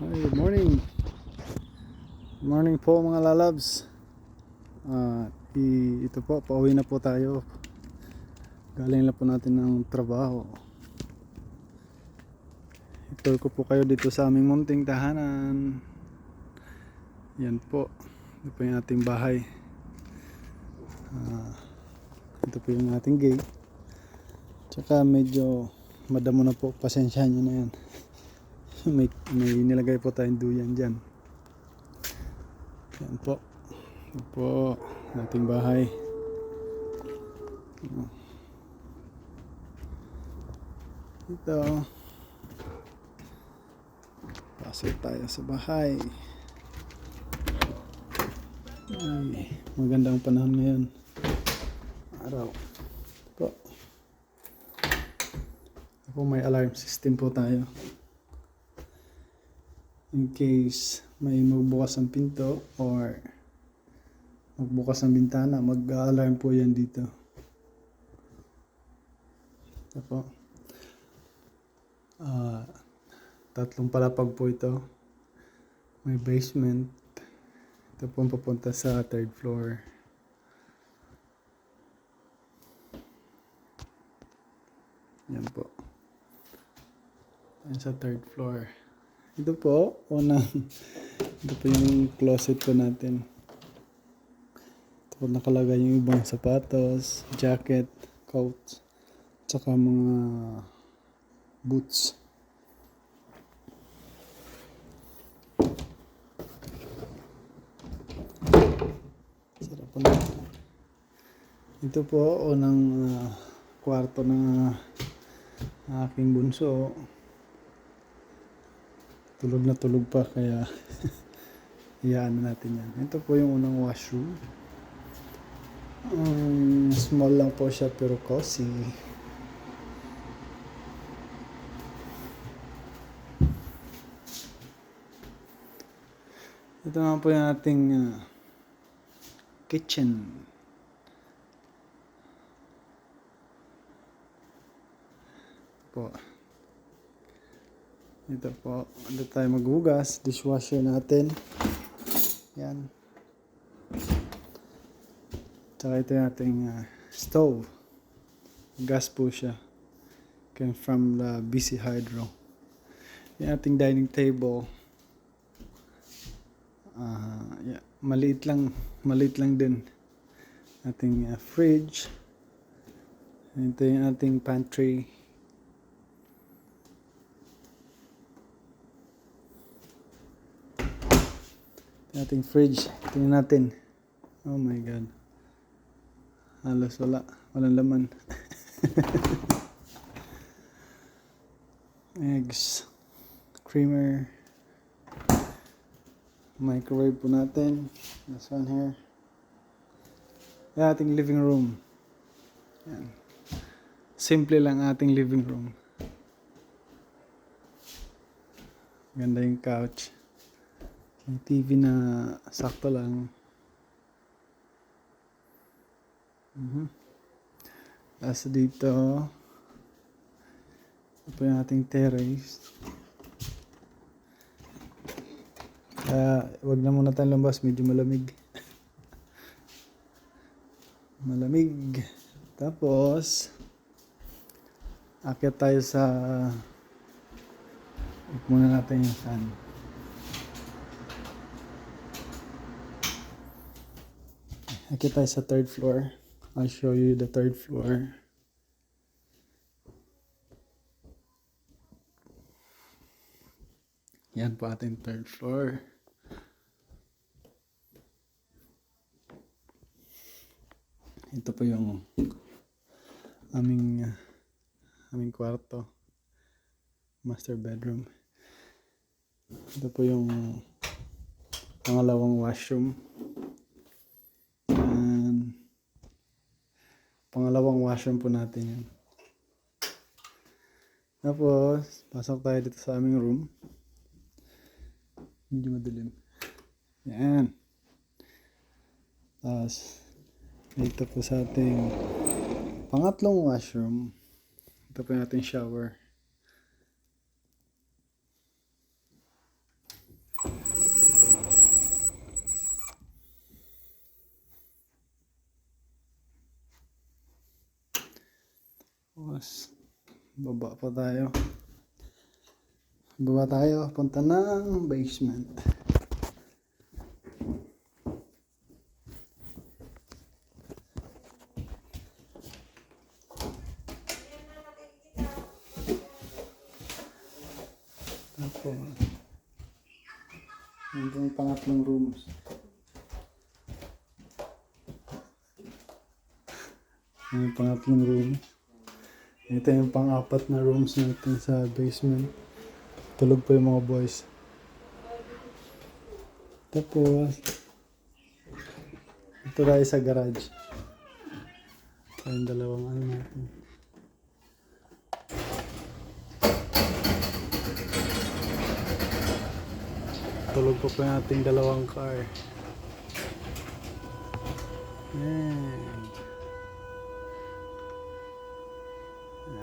Hi, good morning. Good morning po mga lalabs. Ito po, pauwi na po tayo. Galing na po natin ng trabaho. Ito ko po kayo dito sa aming munting tahanan. Yan po. Ito po yung ating bahay. Ito po yung ating gate. Tsaka medyo madamo na po. Pasensya nyo na yan. may nilagay po tayong duyan dyan. Yan po. Ito po ating bahay. Ito. Pasok tayo sa bahay. Ay, magandang panahon ngayon. Araw. Ito po. May alarm system po tayo. In case may magbukas ang pinto or magbukas ang bintana, mag-alarm po yan dito. Ito po. Tatlong palapag po ito. May basement. Ito po papunta sa third floor. Yan po. Yan sa third floor. Ito po, ito po yung closet po natin. Ito po nakalagay yung ibang sapatos, jacket, coat, tsaka mga boots. Sarap po na. Ito po, unang kwarto ng aking bunso. Tulog na tulog pa kaya iyaan natin yan. Ito po yung unang washroom. Small lang po siya pero cozy. Ito naman po yung ating kitchen. Ito po, ito tayo maghugas, dishwasher natin. Yan. Tsaka ito yung ating stove. Gas po siya. Came from the BC Hydro. Yung ating dining table. Yeah, maliit lang din. Ating fridge. Ito yung ating pantry. Ating fridge. Tingnan natin. Oh my God. Halos walang laman. Eggs. Creamer. Microwave po natin. This one here. Yung ating living room. Yan. Simple lang ating living room. Ganda yung couch. Yung TV na sakto lang. Tapos dito, ito yung ating terrace. Wag na muna tayong lumabas, medyo malamig. Malamig. Tapos, akyat tayo sa muna natin yung fan. Akyat tayo sa third floor. I'll show you the third floor. Yan po ating third floor. Ito po yung aming kwarto. Master bedroom. Ito po yung pangalawang washroom. And pangalawang washroom po natin yan. Tapos, pasok tayo dito sa aming room. Medyo madilim. Yan. Tapos, dito po sa ating pangatlong washroom. Ito po yung ating shower. Tapos, baba pa tayo. Baba tayo, punta ng basement. Tapos, ito yung pangatlong rooms. Ito yung pangatlong room. Ito yung pang-apat na rooms natin sa basement. Tulog pa yung mga boys. Tapos, ito tayo sa garage. Ito yung dalawang ano natin. Tulog pa yung ating dalawang car. Yan.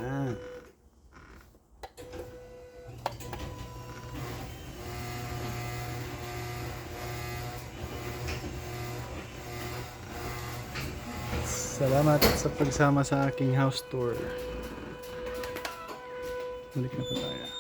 Yan. Salamat sa pagsama sa aking house tour. Balik na po tayo.